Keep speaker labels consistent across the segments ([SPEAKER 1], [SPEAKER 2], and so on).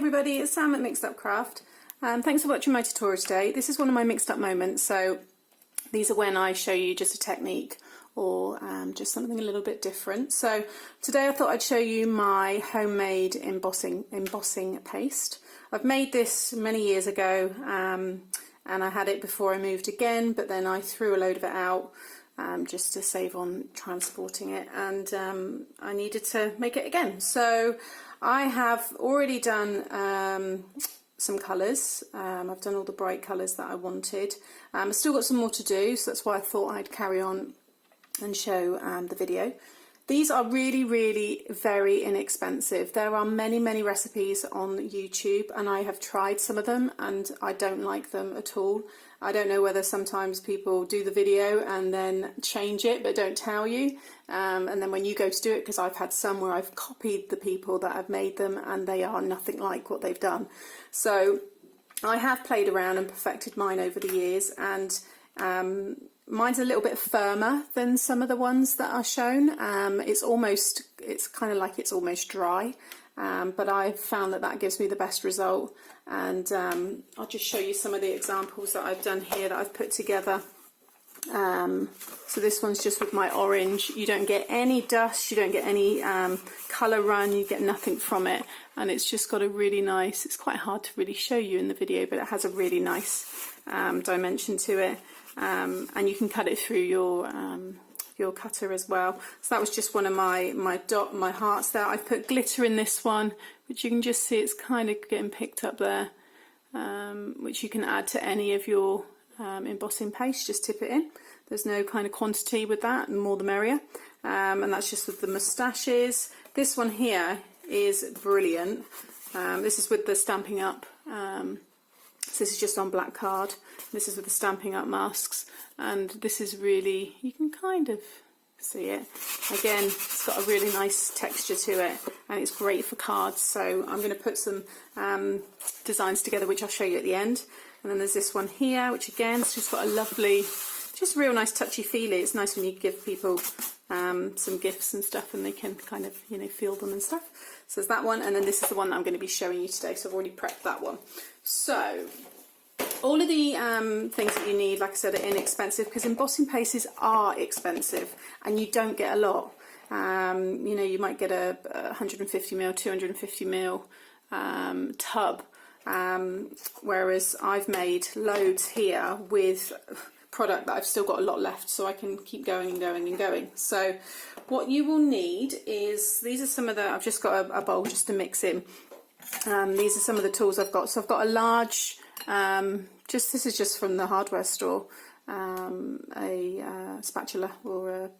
[SPEAKER 1] everybody, it's Sam at Mixed Up Craft. Thanks for watching my tutorial today. This is one of my mixed up moments, so these are when I show you just a technique or just something a little bit different. So today I thought I'd show you my homemade embossing paste. I've made this many years ago and I had it before I moved again, but then I threw a load of it out just to save on transporting it, and I needed to make it again. So I have already done some colours. I've done all the bright colours that I wanted. I've still got some more to do, so that's why I thought I'd carry on and show the video. These are really very inexpensive. There are many recipes on YouTube, and I have tried some of them and I don't like them at all. I don't know whether sometimes people do the video and then change it but don't tell you, and then when you go to do it, because I've had some where I've copied the people that have made them and they are nothing like what they've done. So I have played around and perfected mine over the years, and mine's a little bit firmer than some of the ones that are shown. It's kind of like it's almost dry, but I've found that gives me the best result. And I'll just show you some of the examples that I've done here that I've put together. So this one's just with my orange. You don't get any dust, you don't get any colour run, you get nothing from it, and it's just got a really nice, it's quite hard to really show you in the video, but it has a really nice dimension to it. And you can cut it through your cutter as well. So that was just one of my hearts there. I've put glitter in this one, which you can just see it's kind of getting picked up there, which you can add to any of your embossing paste. Just tip it in. There's no kind of quantity with that, and more the merrier. And that's just with the moustaches. This one here is brilliant. This is with the Stampin' Up. So this is just on black card. This is with the Stampin' Up masks, and this is really, you can kind of see it. Again, it's got a really nice texture to it, and it's great for cards. So I'm going to put some designs together, which I'll show you at the end. And then there's this one here, which again, it's just got a lovely, just real nice touchy-feely. It's nice when you give people some gifts and stuff, and they can kind of, you know, feel them and stuff. So there's that one, and then this is the one that I'm going to be showing you today. So I've already prepped that one. So all of the things that you need, like I said, are inexpensive, because embossing pastes are expensive and you don't get a lot. You know, you might get a 150ml, 250ml tub, whereas I've made loads here with product that I've still got a lot left, so I can keep going and going and going. So what you will need is, these are some of the, I've just got a bowl just to mix in. These are some of the tools I've got. So I've got a large, this is just from the hardware store, a spatula or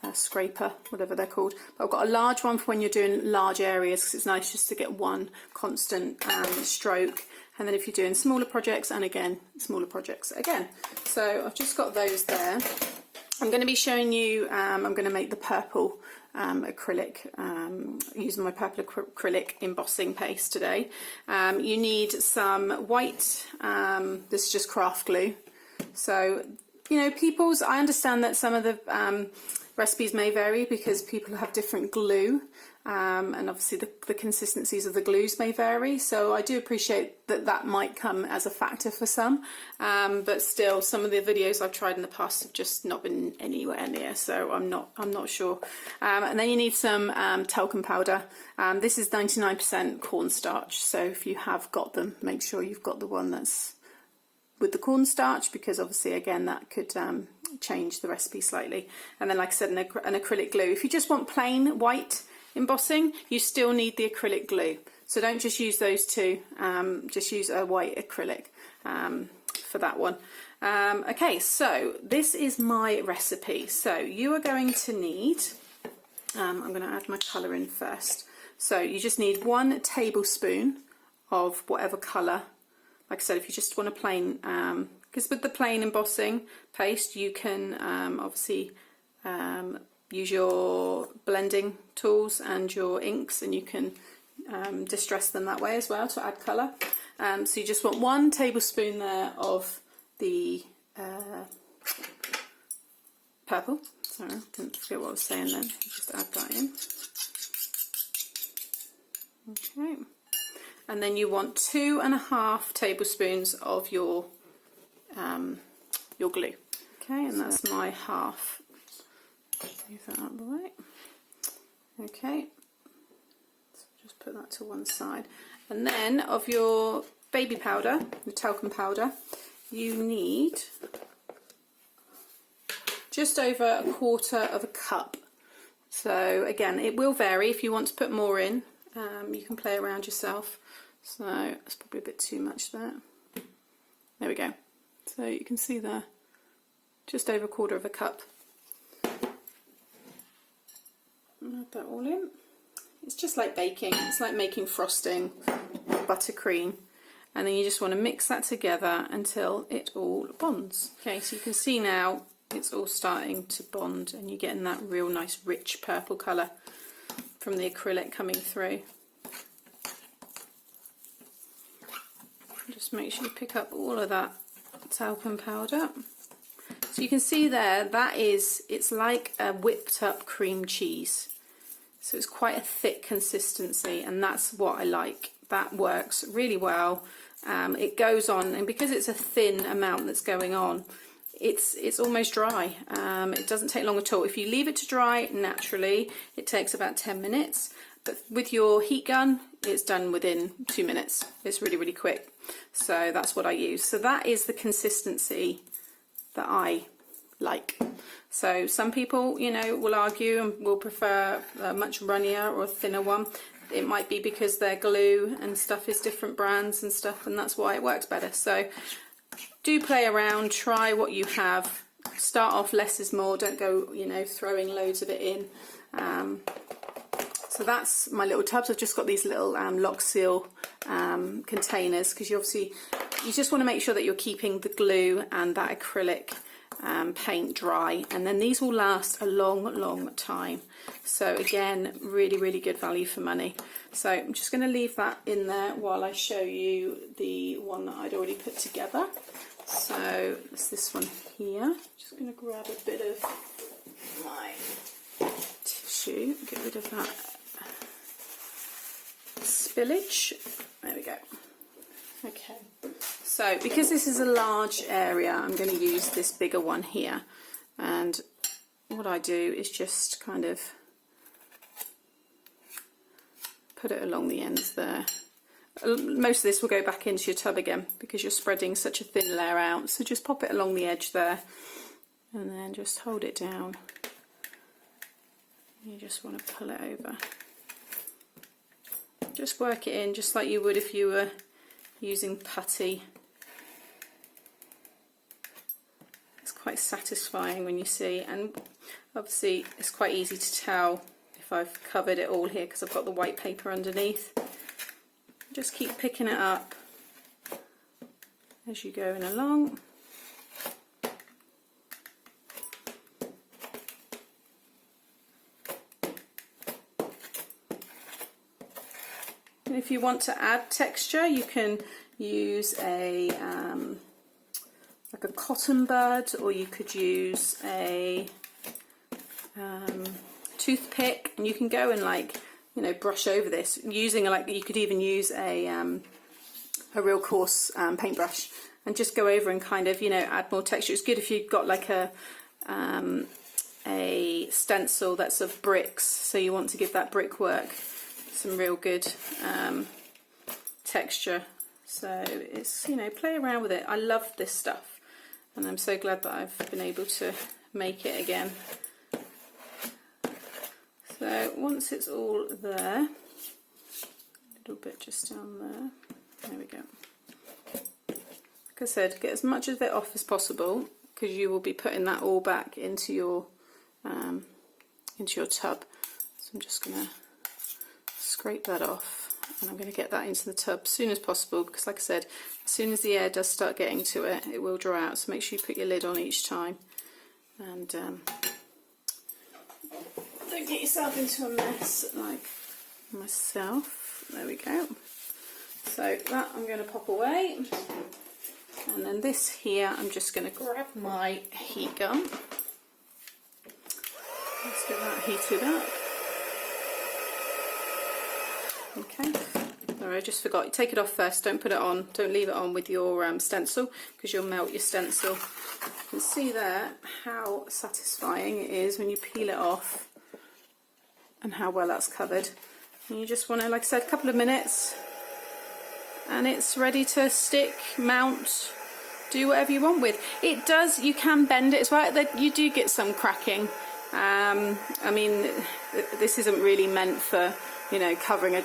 [SPEAKER 1] a scraper, whatever they're called. But I've got a large one for when you're doing large areas, because it's nice just to get one constant stroke. And then if you're doing smaller projects, and again, smaller projects again. So I've just got those there. I'm going to be showing you, I'm going to make the purple acrylic, using my purple acrylic embossing paste today. You need some white, this is just craft glue. So, you know, I understand that some of the recipes may vary because people have different glue, and obviously the consistencies of the glues may vary, so I do appreciate that might come as a factor for some, but still, some of the videos I've tried in the past have just not been anywhere near, so I'm not sure. And then you need some talcum powder. This is 99% cornstarch, so if you have got them, make sure you've got the one that's with the cornstarch, because obviously again that could change the recipe slightly. And then, like I said, an acrylic glue. If you just want plain white embossing, you still need the acrylic glue, so don't just use those two, just use a white acrylic for that one. Okay, so this is my recipe. So you are going to need, I'm going to add my colour in first. So you just need 1 tablespoon of whatever colour. Like I said, if you just want a plain, because with the plain embossing paste, you can obviously use your blending tools and your inks, and you can distress them that way as well to add colour. So you just want 1 tablespoon there of the purple. Sorry, I didn't forget what I was saying then. Just add that in. Okay. and then you want 2.5 tablespoons of your glue. Okay, and that's my half. Move that out of the way. Okay, so just put that to one side. And then of your baby powder, the talcum powder, you need just over 1/4 cup. So again, it will vary. If you want to put more in, you can play around yourself. So that's probably a bit too much there. There we go. So you can see there, just over 1/4 cup. Add that all in. It's just like baking. It's like making frosting, buttercream, and then you just want to mix that together until it all bonds. Okay, so you can see now it's all starting to bond, and you're getting that real nice rich purple colour from the acrylic coming through. Just make sure you pick up all of that talcum powder. So you can see there, it's like a whipped up cream cheese. So it's quite a thick consistency, and that's what I like. That works really well. It goes on, and because it's a thin amount that's going on, it's almost dry. It doesn't take long at all. If you leave it to dry naturally, it takes about 10 minutes. But with your heat gun, it's done within 2 minutes. It's really, really quick. So that's what I use. So that is the consistency that I like. So some people, you know, will argue and will prefer a much runnier or thinner one. It might be because their glue and stuff is different brands and stuff, and that's why it works better. So do play around, try what you have. Start off less is more. Don't go, you know, throwing loads of it in. So that's my little tubs. I've just got these little lock seal containers, because you just want to make sure that you're keeping the glue and that acrylic paint dry, and then these will last a long time. So again, really, really good value for money. So I'm just going to leave that in there while I show you the one that I'd already put together. So it's this one here. Just going to grab a bit of my tissue, get rid of that spillage. There we go. Okay, so because this is a large area, I'm going to use this bigger one here, and what I do is just kind of put it along the ends there. Most of this will go back into your tub again because you're spreading such a thin layer out, so just pop it along the edge there and then just hold it down. You just want to pull it over. Just work it in just like you would if you were using putty. It's quite satisfying when you see, and obviously it's quite easy to tell if I've covered it all here because I've got the white paper underneath. Just keep picking it up as you're going along. And if you want to add texture, you can use a like a cotton bud, or you could use a toothpick, and you can go and, like, you know, brush over this using you could even use a real coarse paintbrush and just go over and kind of, you know, add more texture. It's good if you've got like a stencil that's of bricks, so you want to give that brickwork some real good texture. So it's, you know, play around with it. I love this stuff, and I'm so glad that I've been able to make it again. So once it's all there, a little bit just down there we go. Like I said, get as much of it off as possible, because you will be putting that all back into your tub. So I'm just going to scrape that off, and I'm going to get that into the tub as soon as possible, because like I said, as soon as the air does start getting to it, it will dry out. So make sure you put your lid on each time, and don't get yourself into a mess like myself. There we go. So that I'm going to pop away, and then this here, I'm just going to grab my heat gun. Let's get that heated up. Okay, Sorry, I just forgot. Take it off first. Don't put it on. Don't leave it on with your stencil, because you'll melt your stencil. You can see there how satisfying it is when you peel it off and how well that's covered. And you just want to, like I said, a couple of minutes and it's ready to stick, mount, do whatever you want with. It does, you can bend it as well. You do get some cracking. I mean, this isn't really meant for, you know, covering a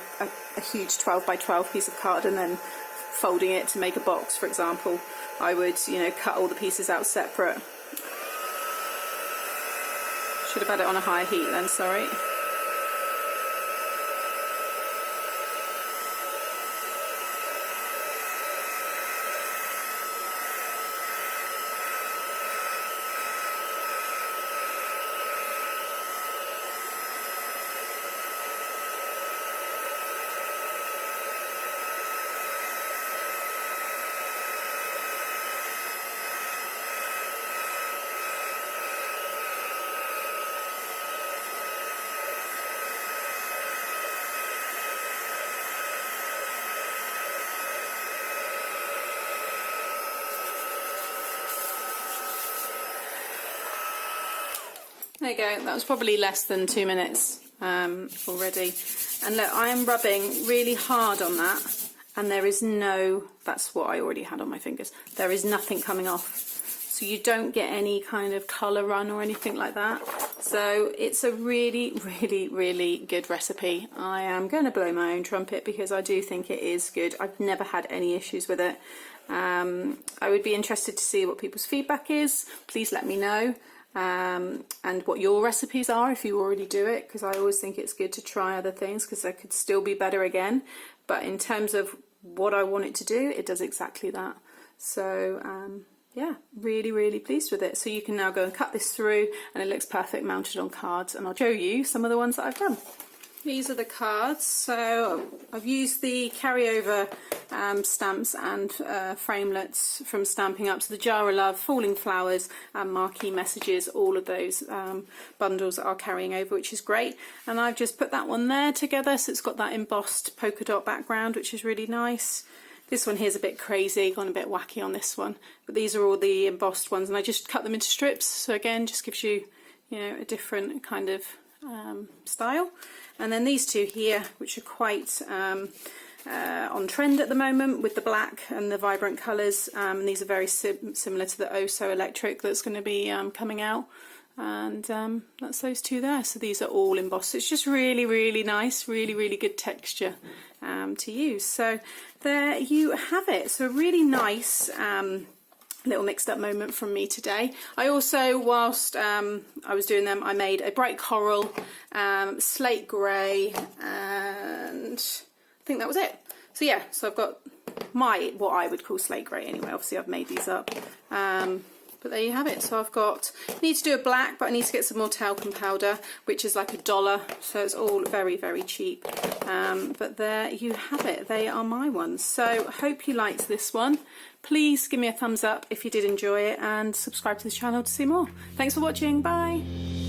[SPEAKER 1] huge 12 by 12 piece of card and then folding it to make a box, for example. I would, you know, cut all the pieces out separate. Should have had it on a higher heat then, sorry. There you go, that was probably less than 2 minutes already. And look, I am rubbing really hard on that, and there is no, that's what I already had on my fingers, there is nothing coming off. So you don't get any kind of colour run or anything like that. So it's a really, really, really good recipe. I am going to blow my own trumpet because I do think it is good. I've never had any issues with it. I would be interested to see what people's feedback is. Please let me know. And what your recipes are if you already do it, because I always think it's good to try other things because they could still be better again. But in terms of what I want it to do, it does exactly that. So yeah, really, really pleased with it. So you can now go and cut this through and it looks perfect mounted on cards, and I'll show you some of the ones that I've done. These are the cards. So I've used the carryover stamps and framelets from Stampin' Up. So the Jar of Love, Falling Flowers and Marquee Messages, all of those bundles are carrying over, which is great. And I've just put that one there together, so it's got that embossed polka dot background, which is really nice. This one here's a bit crazy, gone a bit wacky on this one. But these are all the embossed ones, and I just cut them into strips. So again, just gives you, you know, a different kind of style. And then these two here, which are quite on trend at the moment with the black and the vibrant colours. These are very similar to the Oh So Electric that's going to be coming out. And that's those two there. So these are all embossed. It's just really, really nice, really, really good texture to use. So there you have it. So a really nice little mixed up moment from me today. I also, whilst I was doing them, I made a bright coral, slate grey, and I think that was it. So yeah, so I've got my, what I would call slate grey anyway. Obviously I've made these up. But there you have it. So I've got, I need to do a black, but I need to get some more talcum powder, which is like $1. So it's all very, very cheap. But there you have it. They are my ones. So hope you liked this one. Please give me a thumbs up if you did enjoy it, and subscribe to the channel to see more. Thanks for watching. Bye.